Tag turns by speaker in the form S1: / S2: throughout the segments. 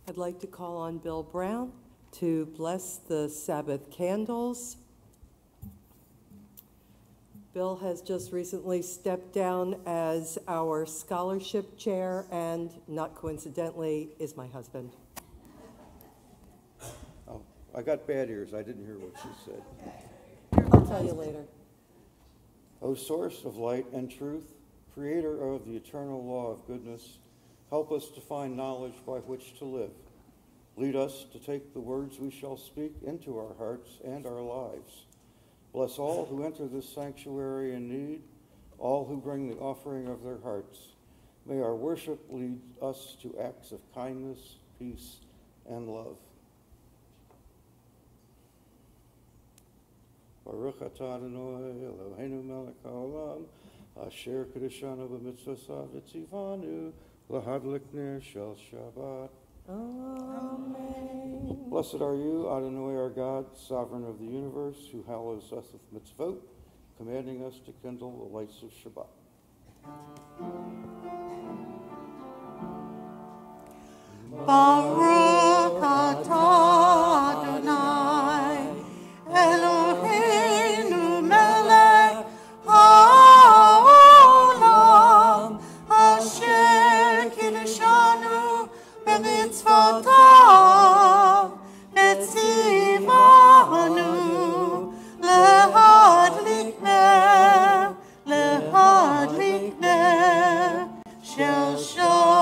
S1: I'd like to call on Bill Brown to bless the Sabbath candles. Bill has just recently stepped down as our scholarship chair and, not coincidentally, is my husband.
S2: Oh, I got bad ears. I didn't hear what she said.
S1: I'll tell you later.
S2: O source of light and truth, creator of the eternal law of goodness, help us to find knowledge by which to live. Lead us to take the words we shall speak into our hearts and our lives. Bless all who enter this sanctuary in need, all who bring the offering of their hearts. May our worship lead us to acts of kindness, peace, and love. Baruch atah Adonai Eloheinu melech haolam, asher kedeshanu b'mitzvosav v'tzivanu l'hadlik ner shel Shabbat.
S1: Amen.
S2: Blessed are you, Adonai, our God, sovereign of the universe, who hallows us with mitzvot, commanding us to kindle the lights of Shabbat.
S3: Baruch atah Adonai Eloheinu melech haolam, asher kiddushanu b'mitzvotav v'tzivanu lehadlik ner shel Shabbat.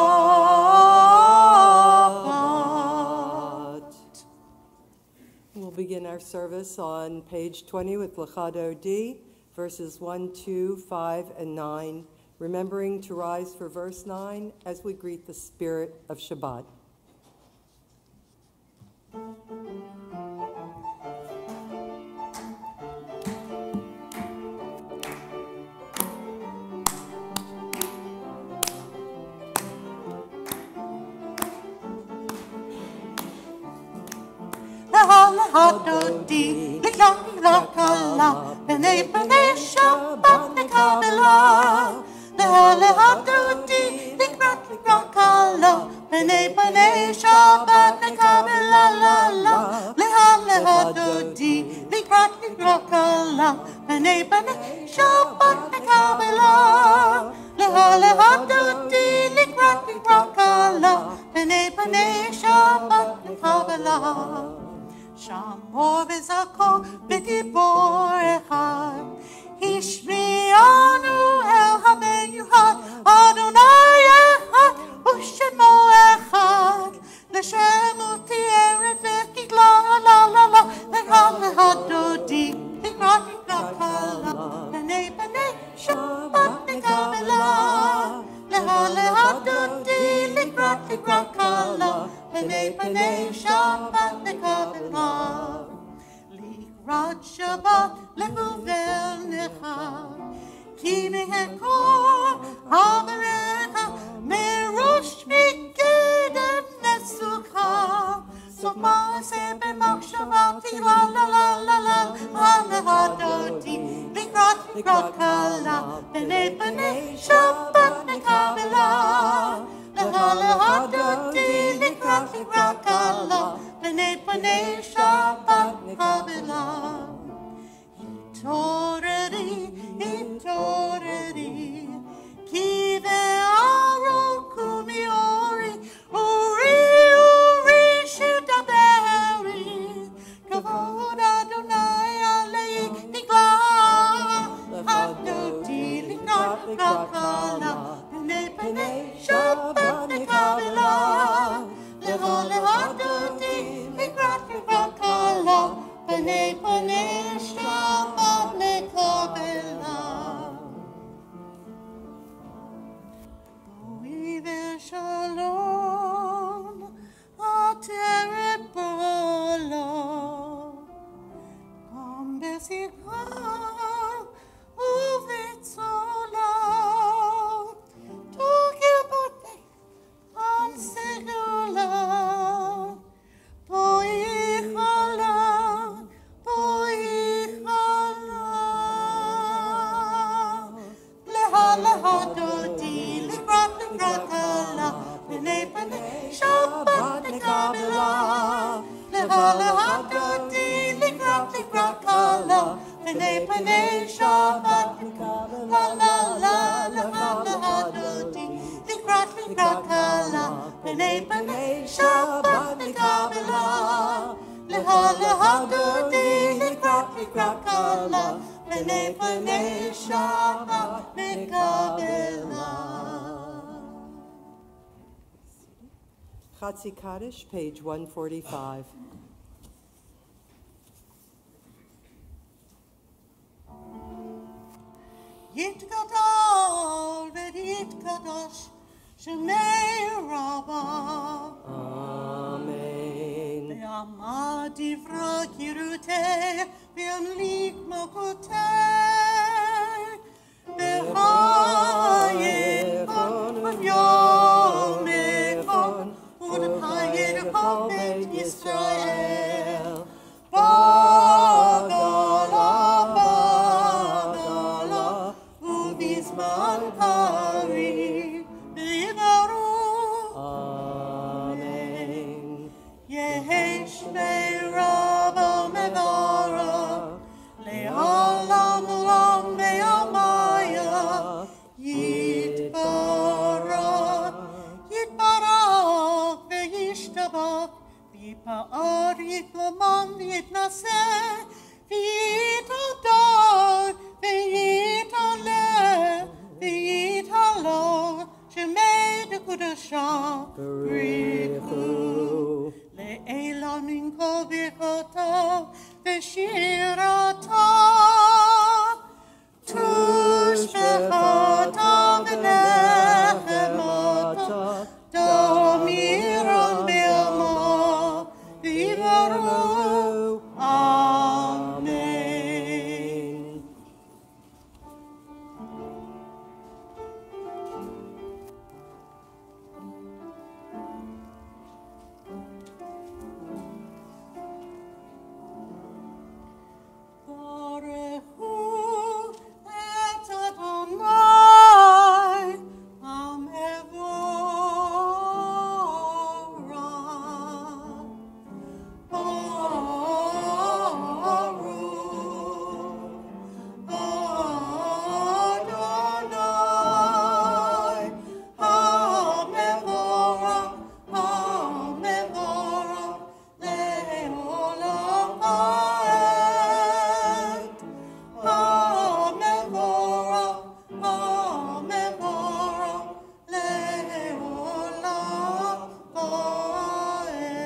S1: We'll begin our service on page 20 with Lachado D, verses 1, 2, 5, and 9, remembering to rise for verse 9 as we greet the spirit of Shabbat.
S3: Hadodi, Likala, Bene Shabbat, Nekabela, Hadodi, Likala, Bene Shabbat, Nekabela, Hadodi, Likala, Bene Shabbat, Nekabela, Hadodi, Likala, Bene Shabbat, Nekabela. Shamor v'zakor v'dibor echad, Hishmianu el hameyuhad, Adonai echad, u'shemo echad, L'shem u'tieret v'kikla la la la, Hadodi, Likrat Likala, B'nei Shabbat Nekabela, Hadodi, Likrat Likala, B'nei Shabbat Nekabela, Likrat Shabbat Lekuvel Nechad, Ki mehekor Haberecha, Merosh Mikeden Nesukha, Sof Ma'aseh B'machshavati la la la la la, Hadodi, Likrat Likala, B'nei Shabbat Nekabela, Hadodi, Likrat Likala, B'nei Shabbat Nekabela. Hitoreri, Ki ve'aro kumiori, Uri shudaber Kabbalah. Lecha lecha dodi likrak kala. Pene pene Shabbat la la la. Lecha lecha dodi likrak kala. Pene pene Shabbat Kabbalah. Lecha lecha dodi likrak kala. Pene pene Shabbat Kabbalah.
S1: Chatzi Kaddish, page 145.
S3: Yitgadol v'yitkadosh Shemei Rabbah.
S1: Amen.
S3: Ve'amad divra kiruteh ve'amlik malkuteh ve'chayechon v'yomechon u'd'chayechon beit Yisrael Bagala u'bizman karib v'yivaru.
S1: Amen.
S3: Yehesh me'rabo mevara le'olam olam ve'amaya yitbarak ve'yishtabak v'yipa'ar yitlaman v'yitnaseh v'yitadar ve'yitaleh v'yitalor shemei dekudasha b'richu. Le'ela min kol birchota v'shirata tush v'chata v'nechemata damiron be'ama v'yivaru. Amen. Baruchu et Adonai Hamevorach. Baruch Adonai Hamevorach, Hamevorach le'olam ha'ed. Hamevorach, Hamevorach le'olam ha'ed.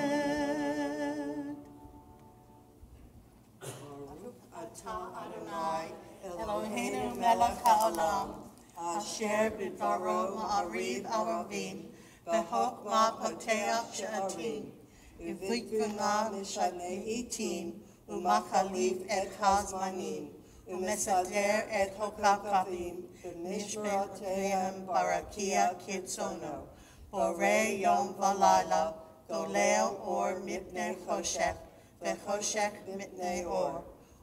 S3: Atah Adonai Eloheinu melech haolam asher b'dvaro ma'ariv aravim v'chokma poteach she'atim uv'ikvuna mishanei itim umachaliv et hazmanim umesater et hokakavim b'mishpeteihem barakia kitzono borei yom v'layla golel or mipnei choshech v'choshech mipnei or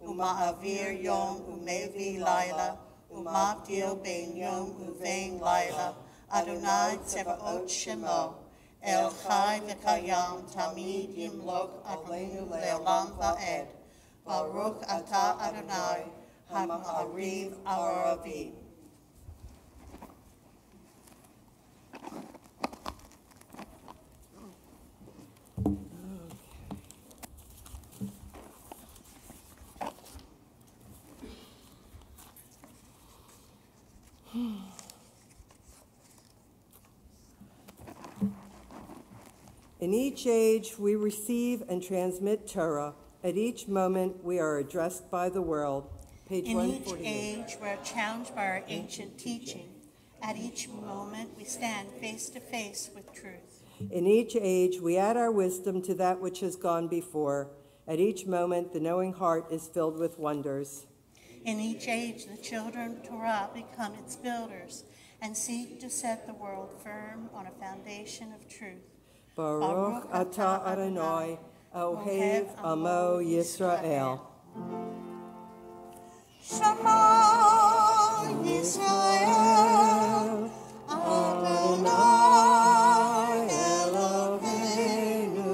S3: uma'avir yom umevi layla umavdil bein yom uvein layla Adonai Tzevaot Shemo El Chai v'Kayam Tamid Yimlok Aleinu Le'olam Va'ed Baruch Atah Adonai HaMa'ariv Aravim.
S1: In each age, we receive and transmit Torah. At each moment, we are addressed by the world. Page
S3: In each
S1: 148.
S3: age, we're challenged by our ancient teaching. At each moment, we stand face to face with truth.
S1: In each age, we add our wisdom to that which has gone before. At each moment, the knowing heart is filled with wonders.
S3: In each age, the children of Torah become its builders and seek to set the world firm on a foundation of truth.
S1: Baruch atah Adonai, Ohev Amo Yisrael.
S3: Shema Yisrael, Adonai Eloheinu,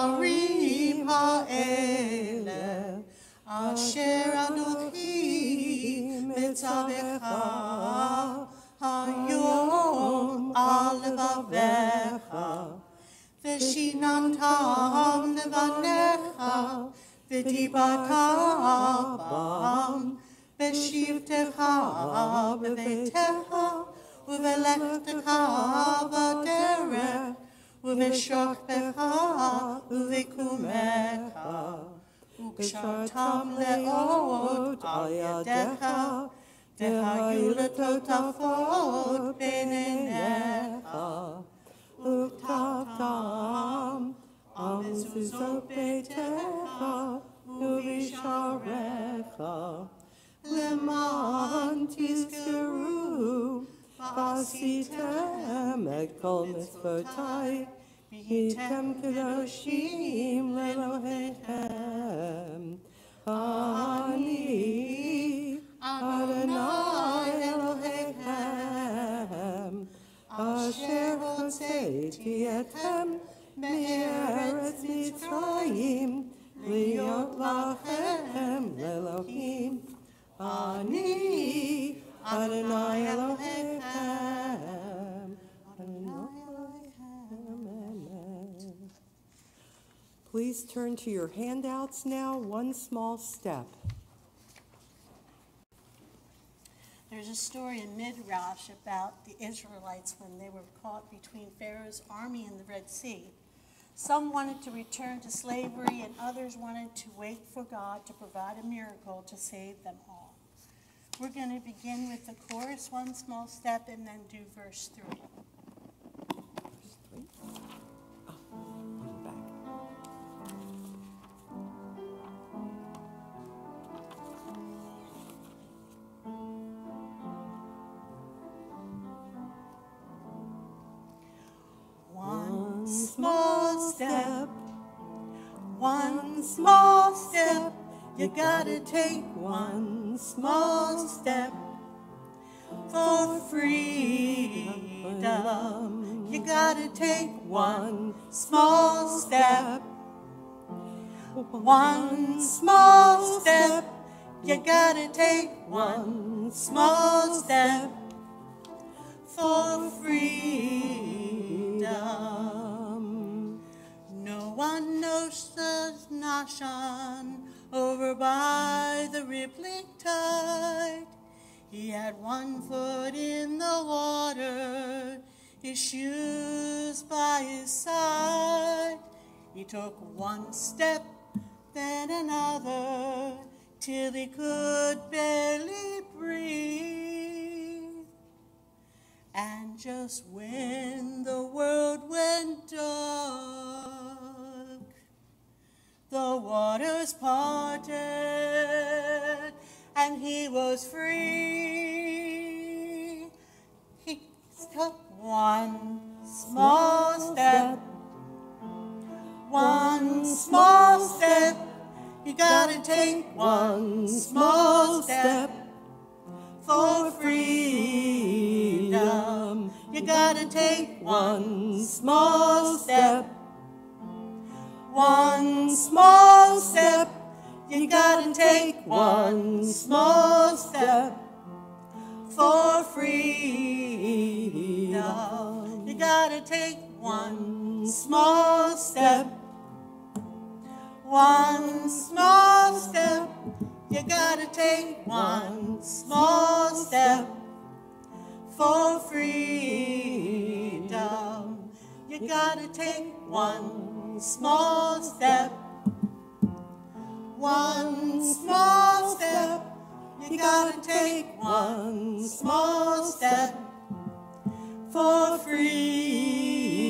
S3: הדברים האלה אשר אנוכי מצווך היום על לבביך, ושיננתם לבניך, ודיברת בם, בשבתך בביתך, ובלכתך בדרך, ובשוכבך ובקומך, וקשרתם לאות על ידיך, והיו לטוטפות בין עיניך, וכתבתם על מזוזות ביתך ובשעריך, למען תזכרו ועשיתם את כל מצוותי, והייתם קדושים לאלוהיכם. אני אדוני אלוהיכם, אשר הוצאתי אתכם מארץ מצרים, להיות לכם לאלוהים. אני אדוני אלוהיכם. Please turn to your handouts now, one small step. There's a story in Midrash about the Israelites when they were caught between Pharaoh's army and the Red Sea. Some wanted to return to slavery, and others wanted to wait for God to provide a miracle to save them all. We're going to begin with the chorus, one small step, and then do verse 3. One small step, you gotta take one small step for freedom. You gotta take one small step. One small step, you gotta take one small step for freedom. No one knows the Nashon over by the rippling tide. He had one foot in the water, his shoes by his side. He took one step, then another, till he could barely breathe. And just when the world went dark, the waters parted, and he was free. He took one small step, one small step. You gotta take one small step for freedom. You gotta take one small step. One small step. You gotta take one small step for freedom. You gotta take one small step. One small step. You gotta take one small step for freedom. You gotta take one small step. One small step. You gotta take one small step for freedom.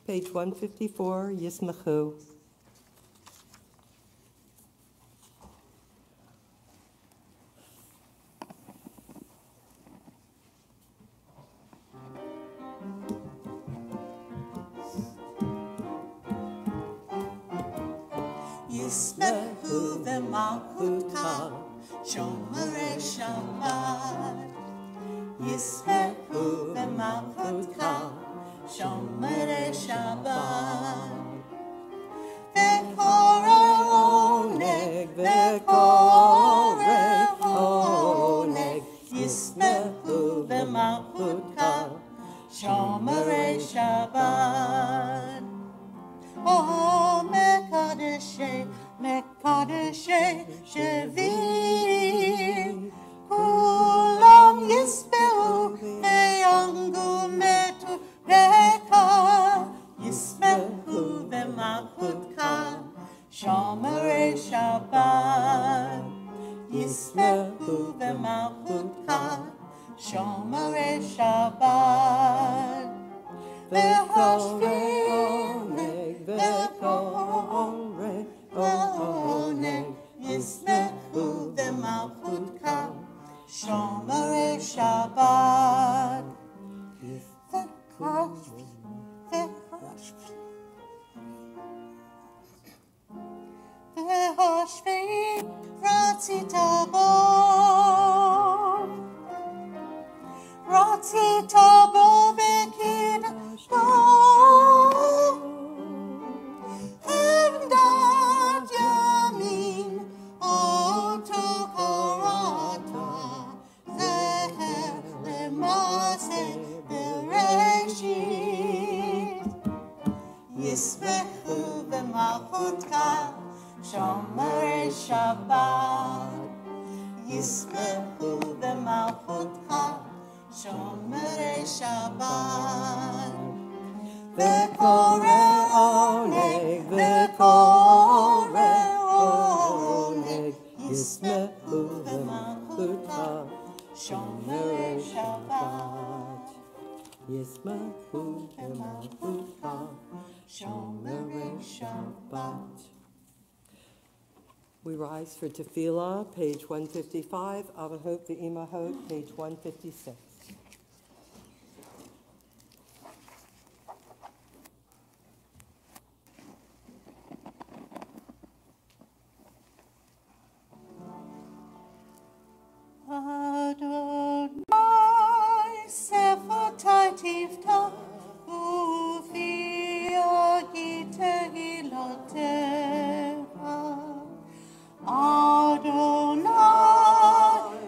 S1: Page 154, Yismachu.
S3: Yismehu v'malchuta, Shomerei Shabbat. ישמחו במלכותך, שומרי שבת. וקורא עונג, וקורא עונג, ישמחו במלכותך, שומרי שבת. מקדשי, מקדשי שבים, כולם יספרו ויענגו מטוריך, ישמחו במלכותך, שומרי שבת. ישמחו במלכותך, שומרי שבת. והשבי עונג, וקורא עונג, ישמחו במלכותך, שומרי שבת. והשבי רצית בו, רצית בו וקידשתו, עמדת ימין אותו קראת, זכר למעשה בראשית. ישמחו במלכותך, שומרי שבת. ישמחו במלכותך, שומרי שבת. וקורא עונג, וקורא עונג, ישמחו במלכותך, שומרי שבת.
S1: ישמחו במלכותך,
S3: שומרי שבת.
S1: We rise for Tefillah, page 155, Avahot Ve'imahot, page 156.
S3: Adonai sefotai tiftach ufi agitehilotecha. Adonai,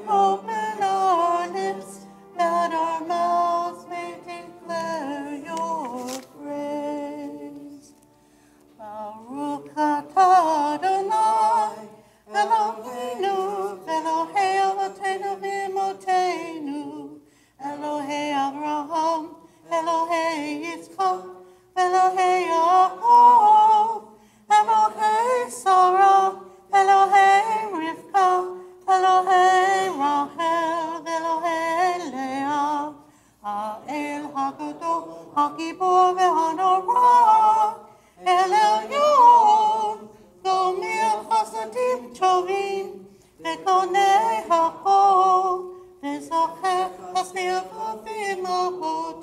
S3: open our lips, that our mouths may declare your praise. Baruch atah Adonai, Eloheinu, Elohei Avotenu v'Imotenu, Elohei Avraham, Elohei Yitzchak, Elohei Yaakov, Elohei Sarah, Elohei Rivka, Elohei Rachel, Elohei Leah, Ha'el HaGadol, HaGibor v'Hanora, El Elyon, Gomil Chasadim Tovim, Vekonei HaKol, Vezocher Hasnirvot v'Imahot,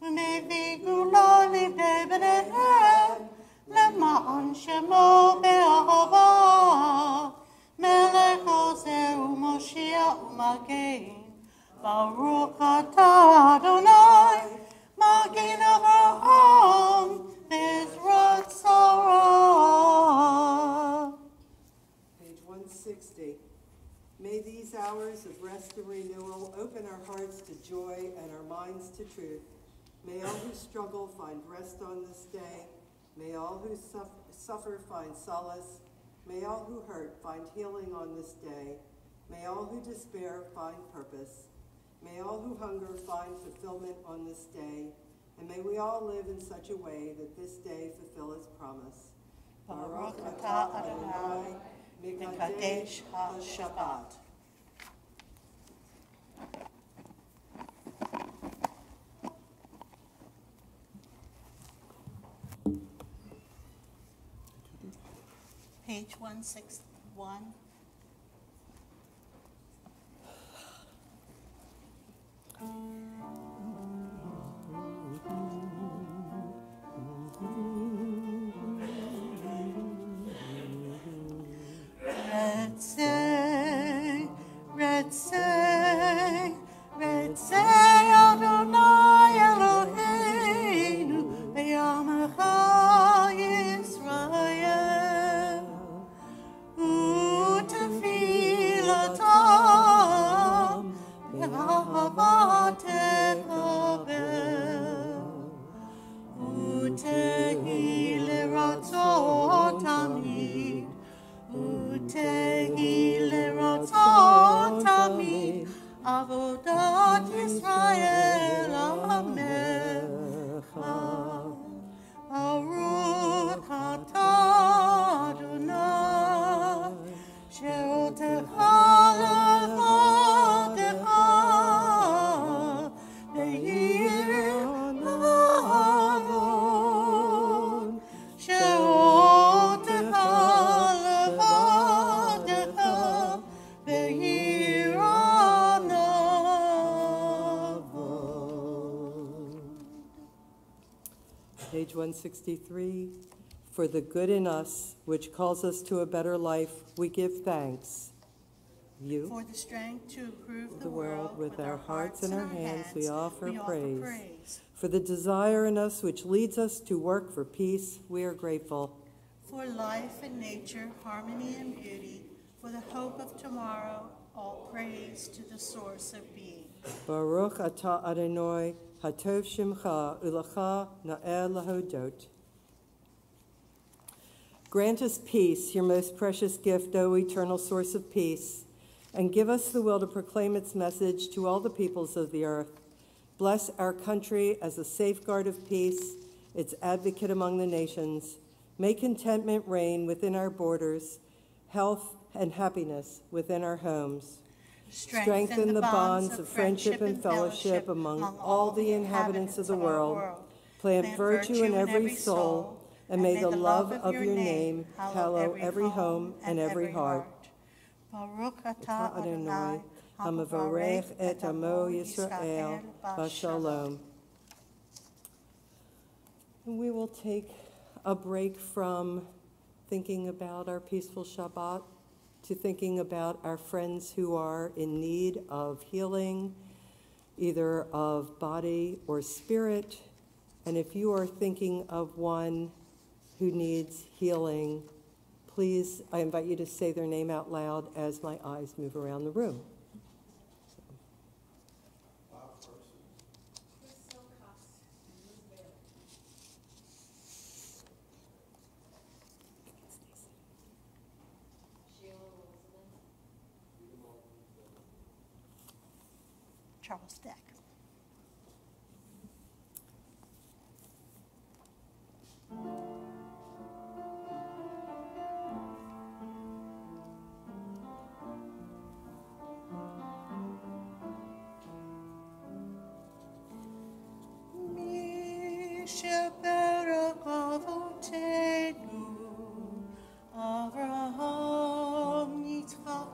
S3: U'mevii Gula livnei bneihem, למען שמו באהבה, מלך עוזר ומושיע ומגן. ברוך אתה אדוני, מגן אברהם בעזרת שרה.
S1: Page 160. May these hours of rest and renewal open our hearts to joy and our minds to truth. May all who struggle find rest on this day. May all who suffer find solace. May all who hurt find healing on this day. May all who despair find purpose. May all who hunger find fulfillment on this day. And may we all live in such a way that this day fulfill its promise.
S3: Baruch atah Adonai, Mekadesh HaShabbat. Page 161. Red say, red say, red say.
S1: Page 163. For the good in us, which calls us to a better life, we give thanks. You,
S3: For the strength to improve
S1: the world, with our hearts and our hands, we offer praise.
S3: praise.
S1: For the desire in us which leads us to work for peace, we are grateful.
S3: For life and nature, harmony and beauty, for the hope of tomorrow, all praise to the source of being.
S1: Baruch atah Adonai, hatov shimcha, ulecha na'el lahodot. Grant us peace, your most precious gift, O eternal source of peace, and give us the will to proclaim its message to all the peoples of the earth. Bless our country as a safeguard of peace, its advocate among the nations. May contentment reign within our borders, health and happiness within our homes. Strengthen the bonds of friendship and fellowship among all the inhabitants of the world. Plant virtue in every soul, and may the love of your name hallow every home and every heart.
S3: Baruch atah Adonai,
S1: Hamavarech et amo Yisrael b'shalom. And we will take a break from thinking about our peaceful Shabbat to thinking about our friends who are in need of healing, either of body or spirit. And if you are thinking of one who needs healing, please, I invite you to say their name out loud as my eyes move around the room.
S3: Charles Deck. Avraham, Yitzchak,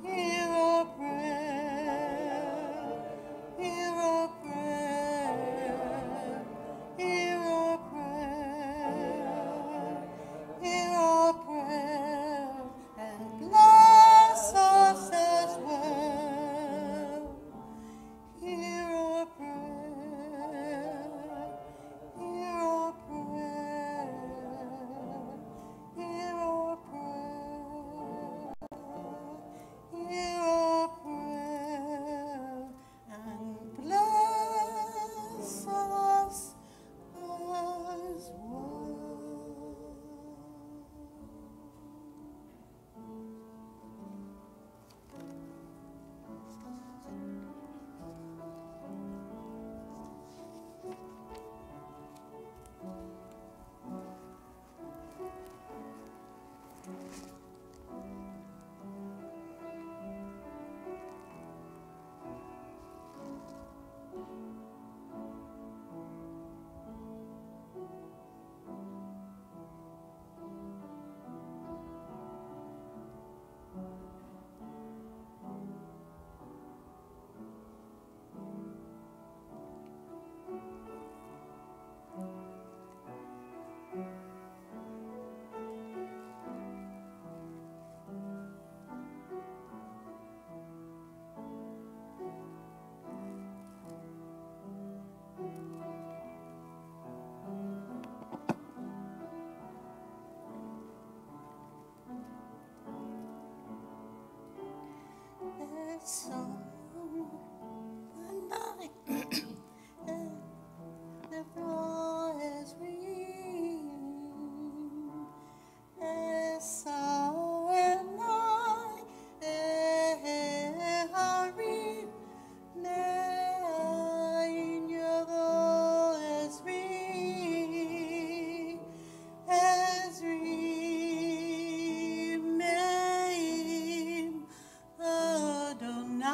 S3: Hear our prayer. song and I the flowers ring as so and I read now in your voice ring as remain Adonai.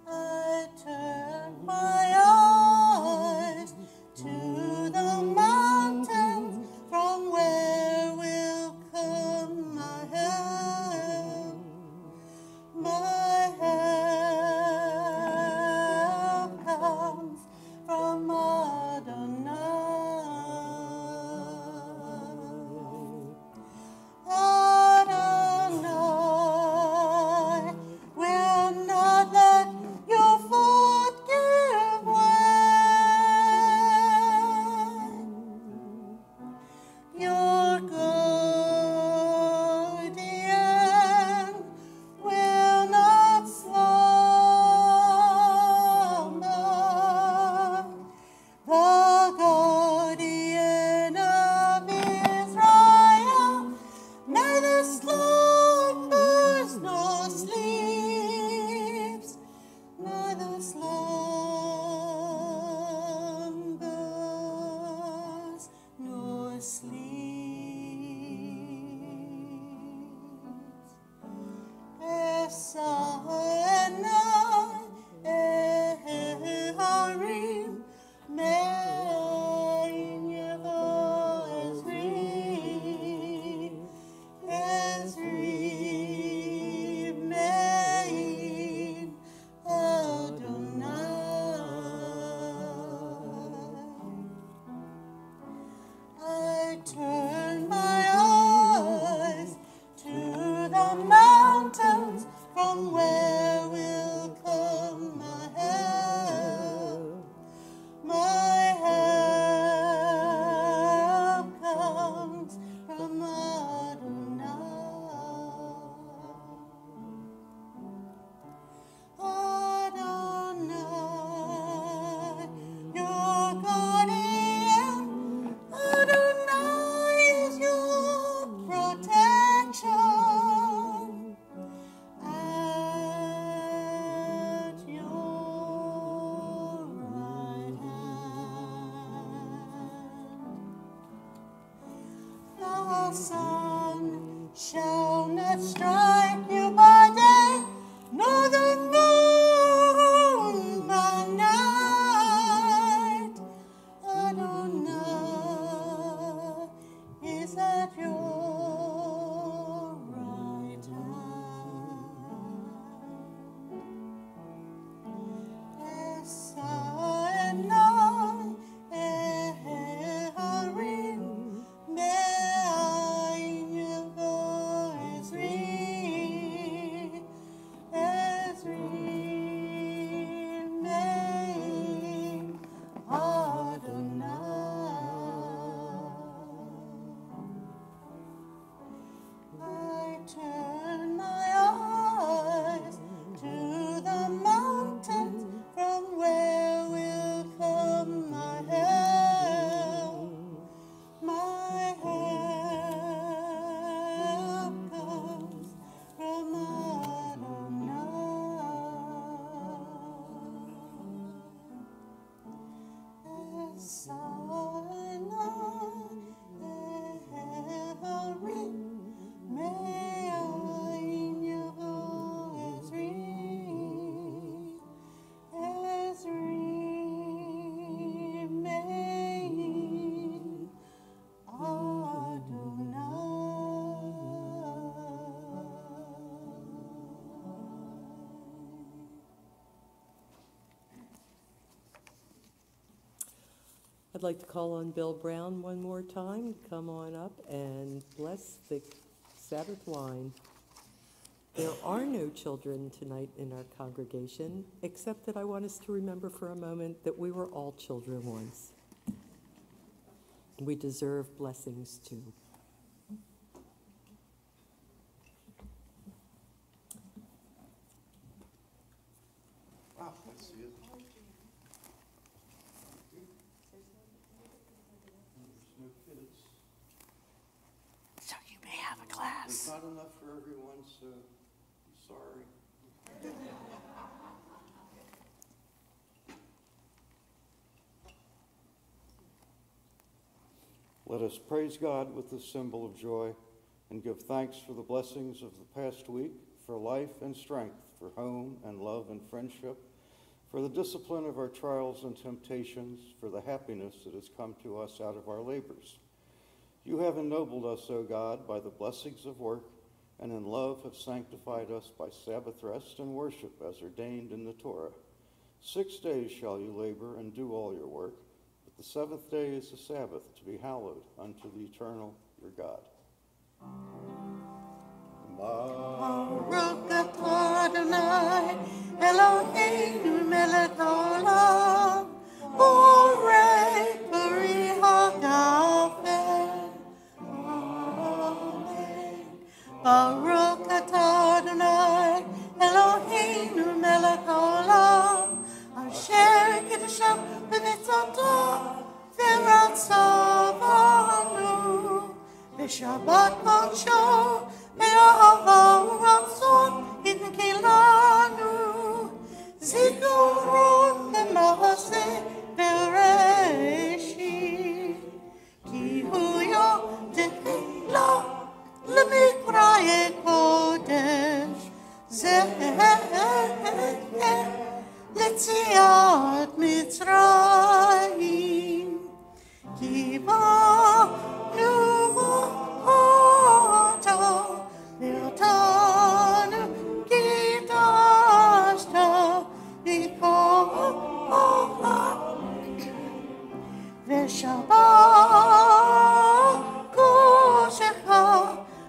S3: I turn my eyes to the mountains, from where will come my help? My help comes from Adonai. Adonai will not let your foot give way. Your guardian will not slumber. The guardian of Israel neither slumbers nor sleeps, neither slumbers nor sleeps. Esaharim, mein yevo Ezri, mein Adonai. I turn my eyes to the mountains, from where will come my help? My help comes from Adonai. Adonai, your guardian. Adonai is your protection at your right hand. The sun shall not strike you by day, nor the moon by night. Adonai is at your right hand. Esaenai, Eharim, mein yevo Ezri, mein Adonai. I turn my eyes to the mountains, from where will come my help? My help comes from Adonai. Esaenai, mein yevo Ezri, mein
S1: I'd like to call on Bill Brown one more time to come on up and bless the Sabbath wine. There are no children tonight in our congregation, except that I want us to remember for a moment that we were all children once. We deserve blessings too.
S2: I see it. There's no kids.
S3: So you may have a class.
S2: There's not enough for everyone, so I'm sorry. Let us praise God with this symbol of joy and give thanks for the blessings of the past week, for life and strength, for home and love and friendship, for the discipline of our trials and temptations, for the happiness that has come to us out of our labors. You have ennobled us, O God, by the blessings of work, and in love have sanctified us by Sabbath rest and worship as ordained in the Torah. 6 days shall you labor and do all your work, but the seventh day is the Sabbath to be hallowed unto the eternal your God.
S3: Baruch atah Adonai Eloheinu melech haolam borei peri hagafen. Amen. Baruch atah Adonai Eloheinu melech haolam asher kiddusham b'mitzvotav v'ratzavanu b'shabbat kodsho Me'ahava u'ratzon hinkilanu Zikaron le'maaseh bereshit Ki hu yodeh le'mikrayeh kodesh Zeh le'tziat Mitzrayim Ki ba'nu Leotanu kitashta bikola Veshabbat koshecha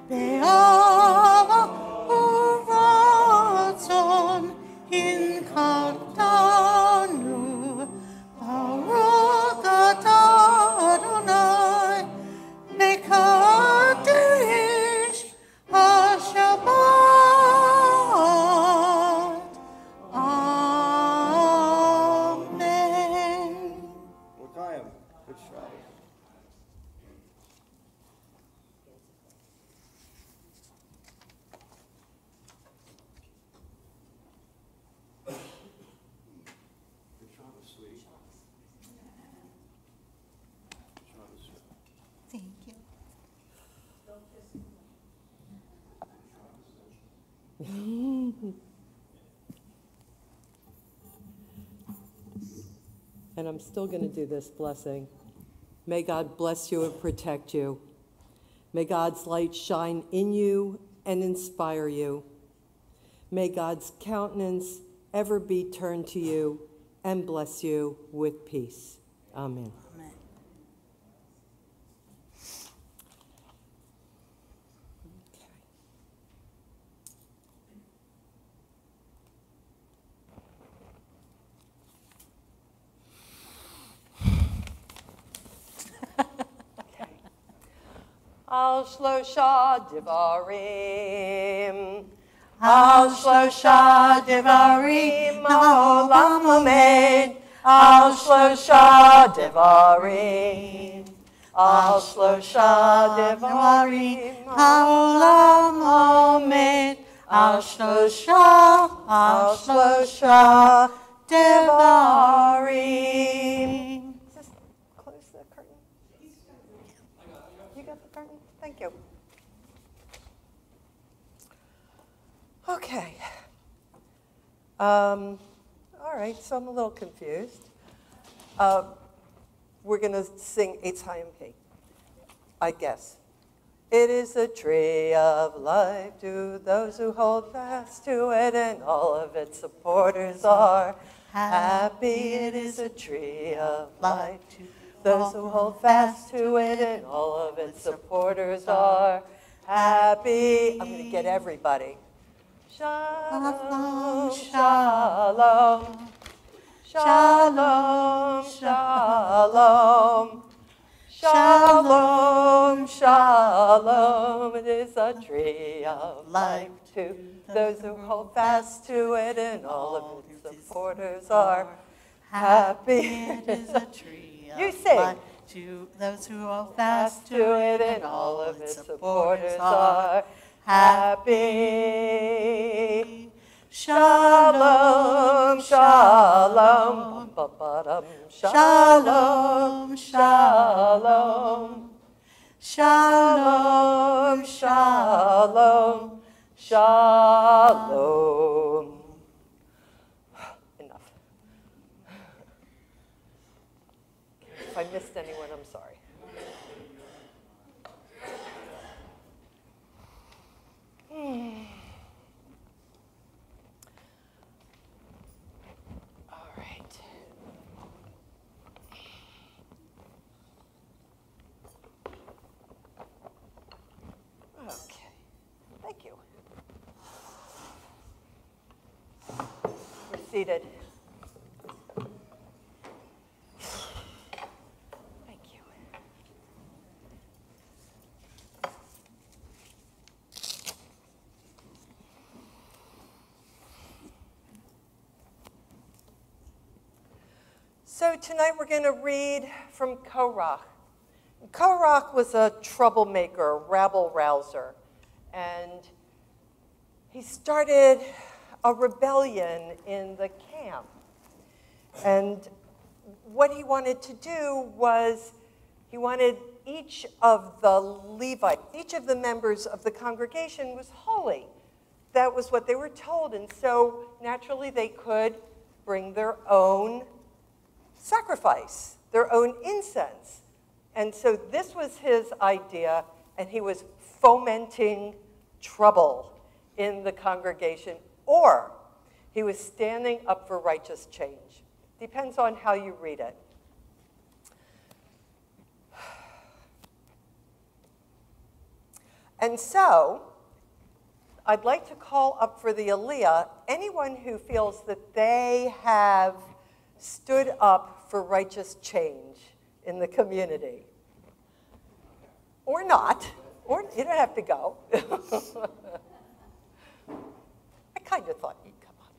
S3: be'ava uratzon hinkatanu Baruch atah Adonai mekadesh HaShabbat. Amen.
S2: L'chaim, good Shabbos. Good Shabbos, sweetie. Good Shabbos.
S3: Thank you.
S1: And I'm still going to do this blessing. May God bless you and protect you. May God's light shine in you and inspire you. May God's countenance ever be turned to you and bless you with peace. Amen.
S3: Amen.
S1: Al Shlosha Devarim. Al Shlosha Devarim. Ha'olam omed. Al Shlosha Devarim. Al Shlosha Devarim. Ha'olam omed. Al Shlosha Devarim. Just close the curtain. You got the curtain? Thank you. Okay. All right, so I'm a little confused. We're going to sing Eitz Chaim P, I guess. It is a tree of life to those who hold fast to it, and all of its supporters are happy. It is a tree of life to those who hold fast to it, and all of its supporters are happy. I'm going to get everybody. Shalom, shalom, shalom, shalom, Shalom, shalom, it is a tree of life to those who hold fast to it, and all of its supporters are happy.
S3: It is a tree
S1: You
S3: of
S1: sing.
S3: life to those who hold
S1: Fast
S3: fast
S1: to it, and all of its supporters are happy. Shalom, shalom, ba-ba-dum, shalom, shalom, shalom, shalom, shalom. Enough. If I missed anyone, I'm sorry. All right. Okay. Thank you. We're seated. Thank you. So tonight we're going to read from Korach. Korach was a troublemaker, rabble-rouser, and he started a rebellion in the camp. And what he wanted to do was he wanted each of the Levites, each of the members of the congregation was holy. That was what they were told, and so naturally they could bring their own sacrifice, their own incense. And so this was his idea, and he was fomenting trouble in the congregation, or he was standing up for righteous change. Depends on how you read it. And so I'd like to call up for the Aliyah anyone who feels that they have stood up for righteous change in the community. Or not, or you don't have to go. I kind of thought you'd come up.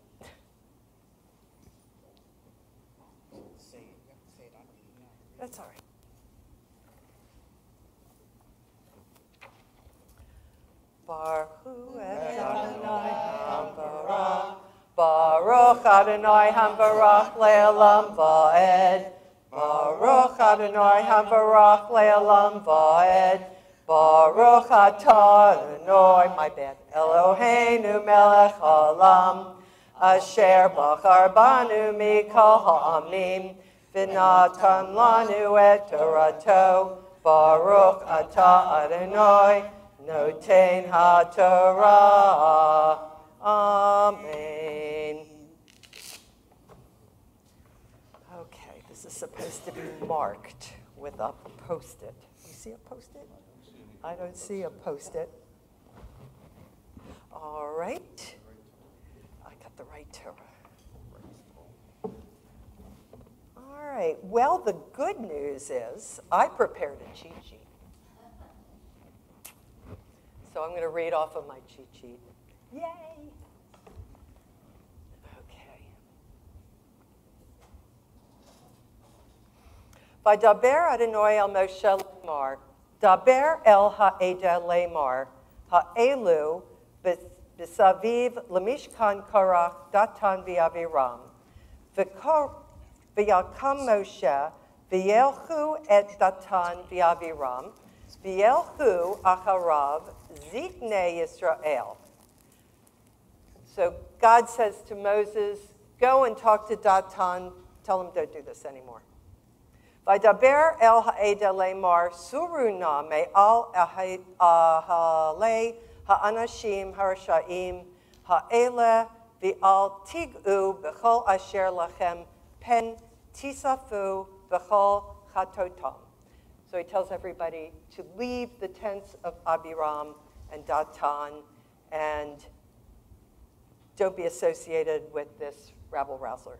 S1: That's all right. Baruch Adonai Hambarach, Baruch Adonai Hambarach Le'olam Va'ed, Baruch Adonai Hambarach Le'olam Va'ed, Baruch Atah Adonai, my bad, Eloheinu melech haolam, Asher bachar banu mikol ha'amim, v'natan lanu et Torato, Baruch Atah Adonai, Noten HaTorah. Amen. Okay, this is supposed to be marked with a Post-it. You see a Post-it? I don't see a Post-it. All right. I got the right Torah. All right. Well, the good news is I prepared a cheat sheet. So I'm going to read off of my cheat sheet. Yay! Okay. Vaydaber Adonai el Moshe lemar, daber el ha'eda lemar, ha'elu b'saviv lemishkan Korach Datan v'Aviram, v'yakam Moshe v'yelchu et Datan v'Aviram, v'yelchu acharav ziknei Yisrael. So God says to Moses, go and talk to Datan, tell him don't do this anymore. Vaydaber el ha'eda lemar suru na me'al ahalei ha'anashim harasha'im ha'ele v'al tig'u b'chol asher lachem pen tisafu b'chol chatotam. So he tells everybody to leave the tents of Abiram and Datan and don't be associated with this rabble-rouser.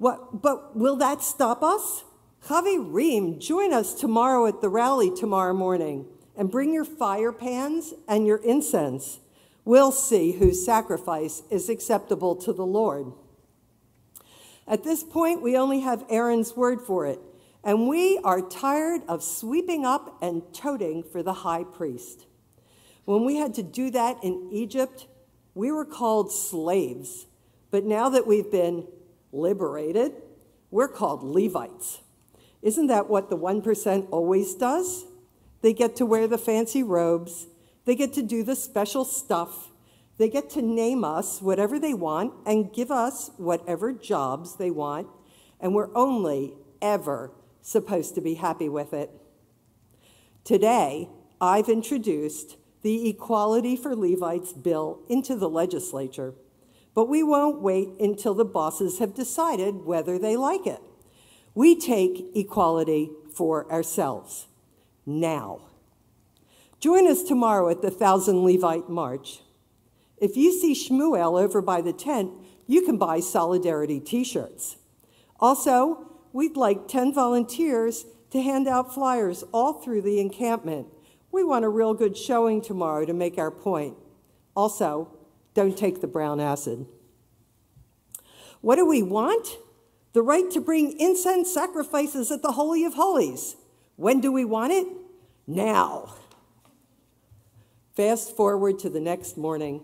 S1: But will that stop us? Chavirim, join us tomorrow at the rally tomorrow morning and bring your fire pans and your incense. We'll see whose sacrifice is acceptable to the Lord. At this point, we only have Aaron's word for it, and we are tired of sweeping up and toting for the high priest. When we had to do that in Egypt, we were called slaves, but now that we've been liberated, we're called Levites. Isn't that what the 1% always does? They get to wear the fancy robes. They get to do the special stuff. They get to name us whatever they want and give us whatever jobs they want, and we're only ever supposed to be happy with it. Today, I've introduced the Equality for Levites bill into the legislature, but we won't wait until the bosses have decided whether they like it. We take equality for ourselves now. Join us tomorrow at the 1,000 Levite March. If you see Shmuel over by the tent, you can buy Solidarity t-shirts. Also, we'd like 10 volunteers to hand out flyers all through the encampment. We want a real good showing tomorrow to make our point. Also, don't take the brown acid. What do we want? The right to bring incense sacrifices at the Holy of Holies. When do we want it? Now. Fast forward to the next morning.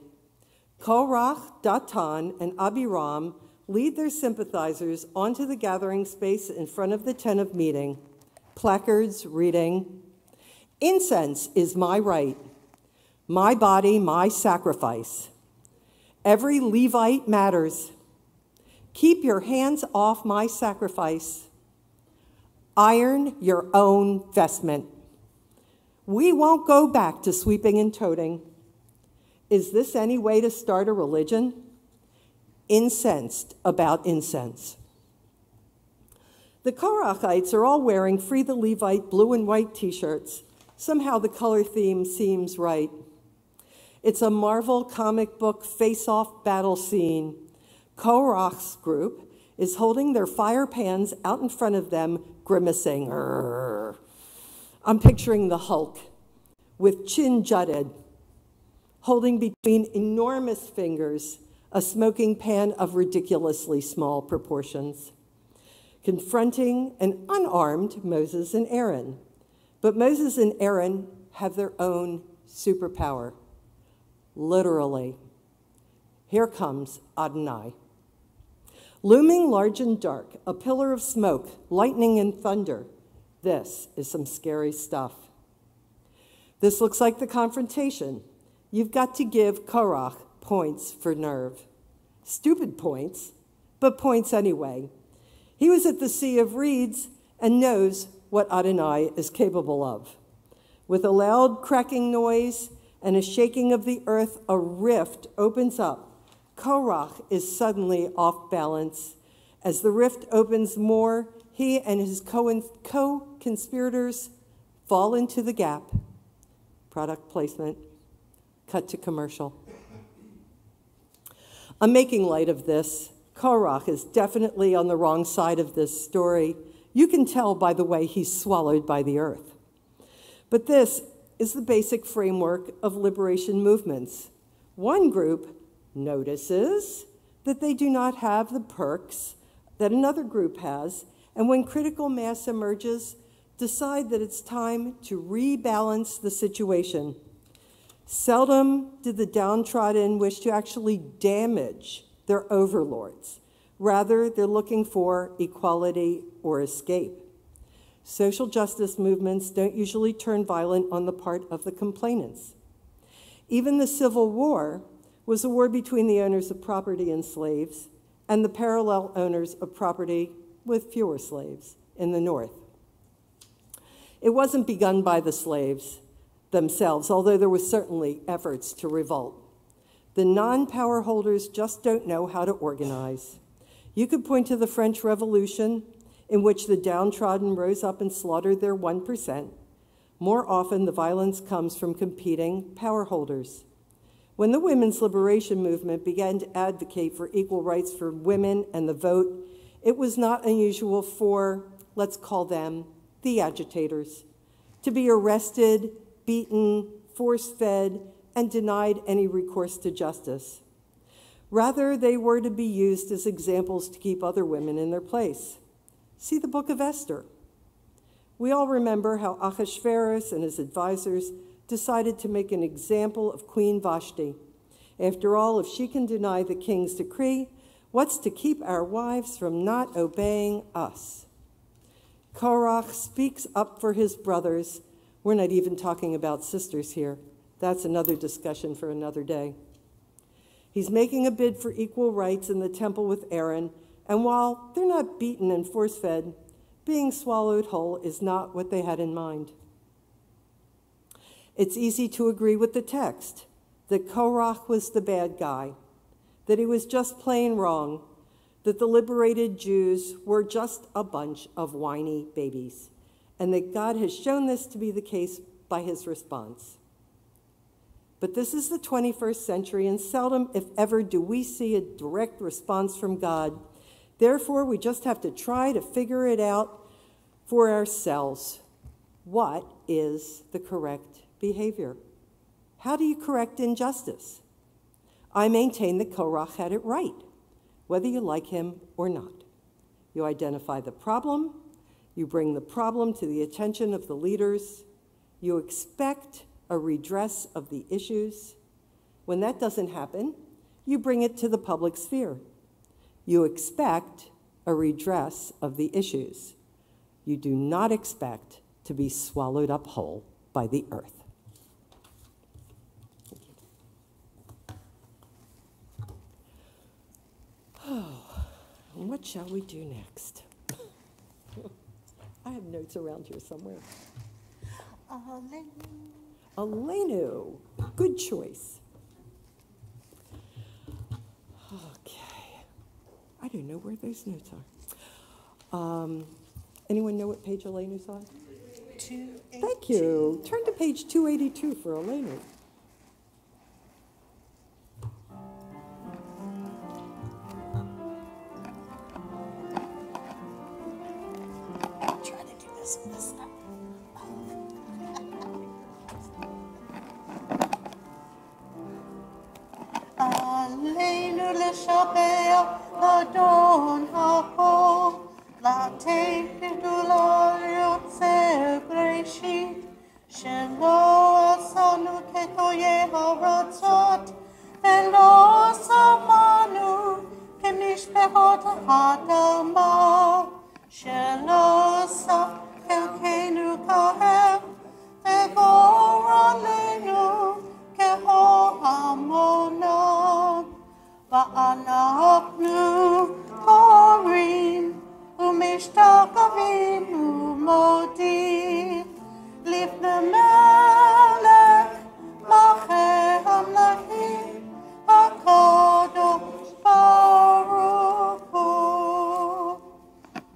S1: Korach, Datan, and Abiram lead their sympathizers onto the gathering space in front of the tent of meeting. Placards reading, "Incense is my right, my body, my sacrifice. Every Levite matters. Keep your hands off my sacrifice. Iron your own vestment. We won't go back to sweeping and toting. Is this any way to start a religion? Incensed about incense." The Korachites are all wearing Free the Levite blue and white t-shirts. Somehow the color theme seems right. It's a Marvel comic book face-off battle scene. Korach's group is holding their fire pans out in front of them, grimacing. Urgh. I'm picturing the Hulk with chin jutted, holding between enormous fingers a smoking pan of ridiculously small proportions, confronting an unarmed Moses and Aaron. But Moses and Aaron have their own superpower, literally. Here comes Adonai. Looming large and dark, a pillar of smoke, lightning and thunder. This is some scary stuff. This looks like the confrontation. You've got to give Korach points for nerve. Stupid points, but points anyway. He was at the Sea of Reeds and knows what Adonai is capable of. With a loud cracking noise and a shaking of the earth, a rift opens up. Korach is suddenly off balance. As the rift opens more, he and his co-conspirators fall into the gap. Product placement. Cut to commercial. I'm making light of this. Korach is definitely on the wrong side of this story. You can tell by the way he's swallowed by the earth. But this is the basic framework of liberation movements. One group notices that they do not have the perks that another group has, and when critical mass emerges, decide that it's time to rebalance the situation. Seldom did the downtrodden wish to actually damage their overlords. Rather, they're looking for equality or escape. Social justice movements don't usually turn violent on the part of the complainants. Even the Civil War was a war between the owners of property and slaves and the parallel owners of property with fewer slaves in the North. It wasn't begun by the slaves themselves, although there were certainly efforts to revolt. The non-power holders just don't know how to organize. You could point to the French Revolution, in which the downtrodden rose up and slaughtered their 1%. More often, the violence comes from competing power holders. When the women's liberation movement began to advocate for equal rights for women and the vote, it was not unusual for, let's call them, the agitators, to be arrested, beaten, force-fed, and denied any recourse to justice. Rather, they were to be used as examples to keep other women in their place. See the book of Esther. We all remember how Ahasuerus and his advisors decided to make an example of Queen Vashti. After all, if she can deny the king's decree, what's to keep our wives from not obeying us? Korach speaks up for his brothers. We're not even talking about sisters here. That's another discussion for another day. He's making a bid for equal rights in the temple with Aaron, and while they're not beaten and force-fed, being swallowed whole is not what they had in mind. It's easy to agree with the text that Korach was the bad guy, that he was just plain wrong, that the liberated Jews were just a bunch of whiny babies, and that God has shown this to be the case by his response. But this is the 21st century, and seldom, if ever, do we see a direct response from God. Therefore, we just have to try to figure it out for ourselves. What is the correct behavior? How do you correct injustice? I maintain that Korach had it right, whether you like him or not. You identify the problem, you bring the problem to the attention of the leaders, you expect a redress of the issues. When that doesn't happen, you bring it to the public sphere. You expect a redress of the issues. You do not expect to be swallowed up whole by the earth. Oh, and what shall we do next? I have notes around here somewhere. Aleinu, good choice. Okay, I don't know where those notes are. Anyone know what page Aleinu's on?
S3: 282.
S1: Thank you. Turn to page 282 for Aleinu.
S3: I'll try to do this time. Aleinu לשבח לאדון הכל, לתת גדולה יוצר בראשית, שלא עשנו כטויי הרצות, ולא שמענו כמשפחות האדמה, שלא אסף חלקנו כהם, וגור עלינו כהור המונה. ואנחנו קוראים ומשתחווים ומודים לפני מלך מלכי המלכים הקדוש ברוך הוא.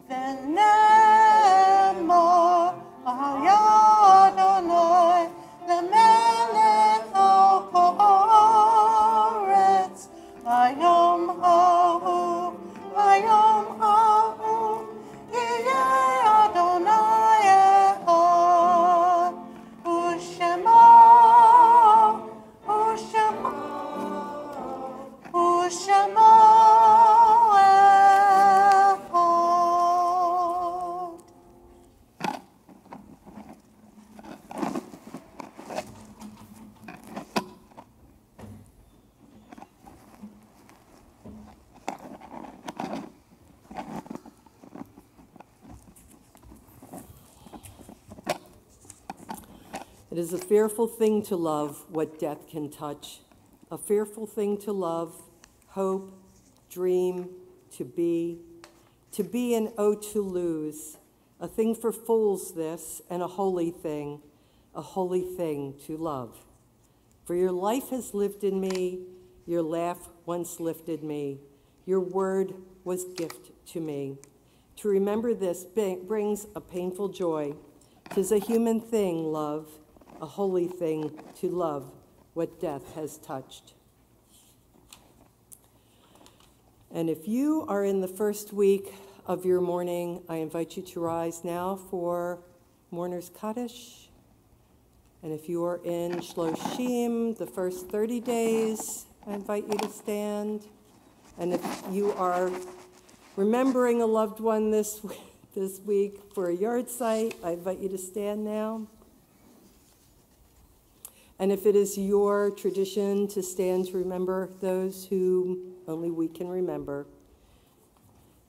S3: ונאמר היה אדוני למלך על כל הארץ ביום ההוא, ביום ההוא יהיה אדוני אחד, ושמו אחד.
S1: It is a fearful thing to love what death can touch, a fearful thing to love, hope, dream, to be and oh to lose, a thing for fools this, and a holy thing to love. For your life has lived in me, your laugh once lifted me, your word was gift to me. To remember this brings a painful joy. 'Tis a human thing, love, a holy thing to love what death has touched. And if you are in the first week of your mourning, I invite you to rise now for Mourner's Kaddish. And if you are in Shloshim, the first 30 days, I invite you to stand. And if you are remembering a loved one this week for a yard site, I invite you to stand now. And if it is your tradition to stand to remember those who only we can remember,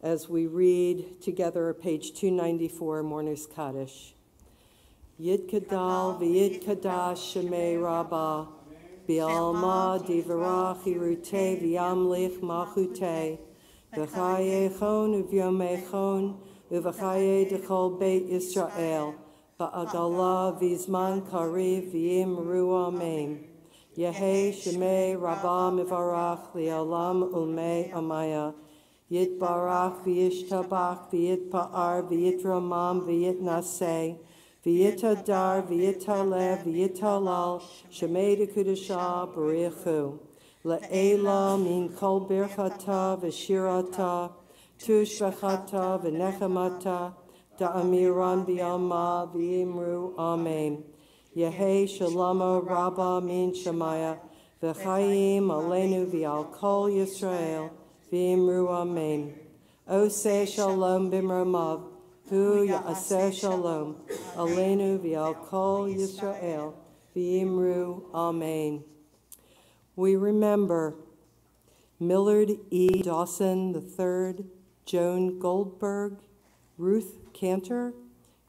S1: as we read together page 294, Mourner's Kaddish. Yid Kadal v'Yid Kadash Shemei Rabbah B'alma Divarach Irute V'yamlich Machute V'chayechon Uvyomechon Uv'chaye Dechol Beit Yisrael Ba'agala V'zman Kariv V'yimru Amen Yehe Shemei Rabbah Mivarach Li'olam Ulmei Amaya Yitbarach V'yishtabach V'yitpa'ar V'yitramam V'yitnaseh V'yitadar, v'yitalev, v'yitalal, shemei dekudashah, b'richu. Le'ela min kol birchata v'shirata, tushvachata v'nechamata, da'amiran b'yalma v'yimru amen. Yehe shalama rabba min shamaya, v'chayim aleinu v'al kol Yisrael, v'yimru amen. Oseh shalom b'mramav, Hu ya'aseh shalom, aleinu v'al kol Yisrael, v'yimru amen. We remember Millard E. Dawson III, Joan Goldberg, Ruth Cantor,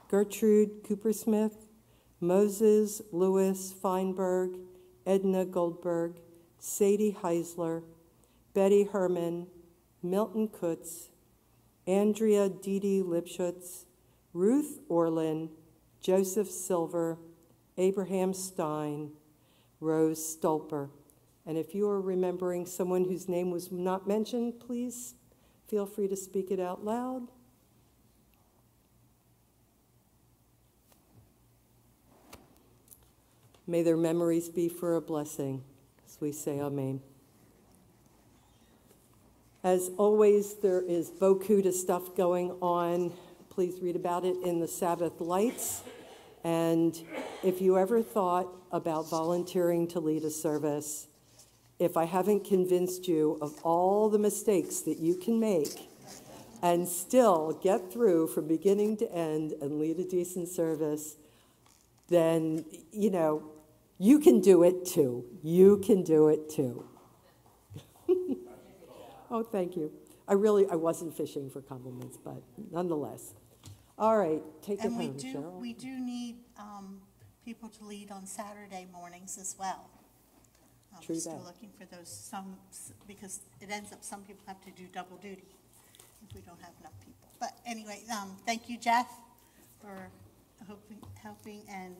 S1: Gertrude Coopersmith, Moses Lewis Feinberg, Edna Goldberg, Sadie Heisler, Betty Herman, Milton Kutz, Andrea Dede Lipschutz, Ruth Orlin, Joseph Silver, Abraham Stein, Rose Stolper. And if you are remembering someone whose name was not mentioned, please feel free to speak it out loud. May their memories be for a blessing, as we say amen. As always, there is beaucoup de stuff going on. Please read about it in the Sabbath Lights. And if you ever thought about volunteering to lead a service, if I haven't convinced you of all the mistakes that you can make and still get through from beginning to end and lead a decent service, then, you know, you can do it too. You can do it too. Oh, thank you. I wasn't fishing for compliments, but nonetheless. All right, take it home, Cheryl.
S3: We do need people to lead on Saturday mornings as well.
S1: True
S3: We're still
S1: that.
S3: looking for those, because it ends up some people have to do double duty if we don't have enough people. But anyway, thank you, Jeff, for helping, and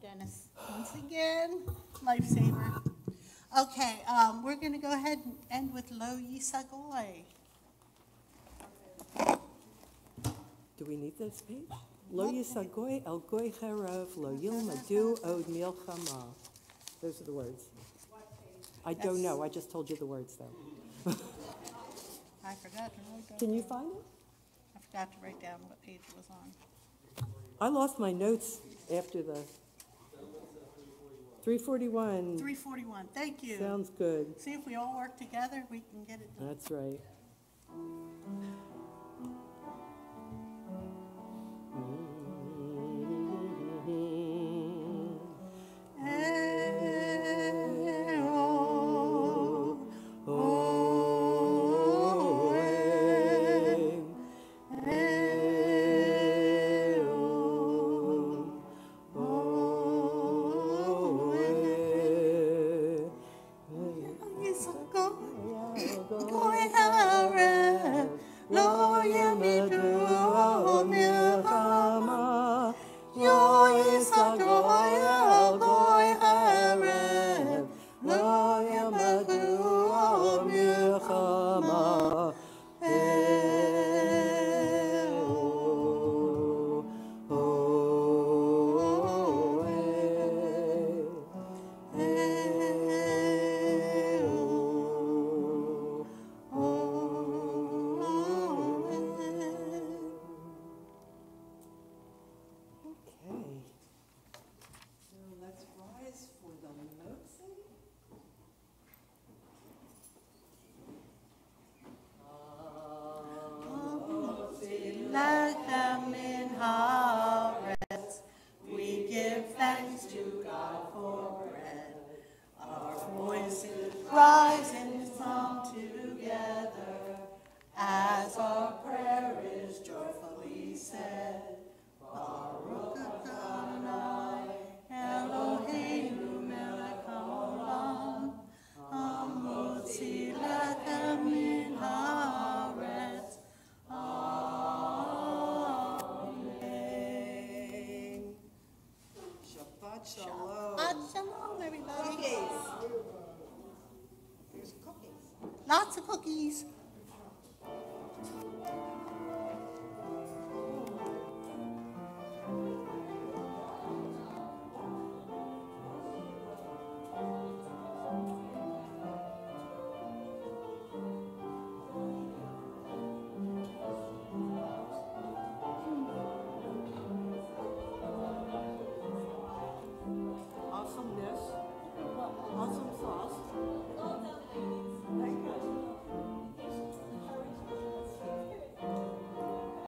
S3: Dennis, once again, lifesaver. Okay, we're going to go ahead and end with Lo Yisagoy.
S1: Do we need this page? Lo yisagoy el goy cherav, lo yilmadu od milchama. Those are the words. I don't know, I just told you the words, though.
S3: I forgot to write down.
S1: Can you find it?
S3: I forgot to write down what page it was on.
S1: I lost my notes after the 341.
S3: 341, thank you.
S1: Sounds good.
S3: See, if we all work together, we can get it done.
S1: That's right. Lo yemidu milchama.
S3: Lots of cookies.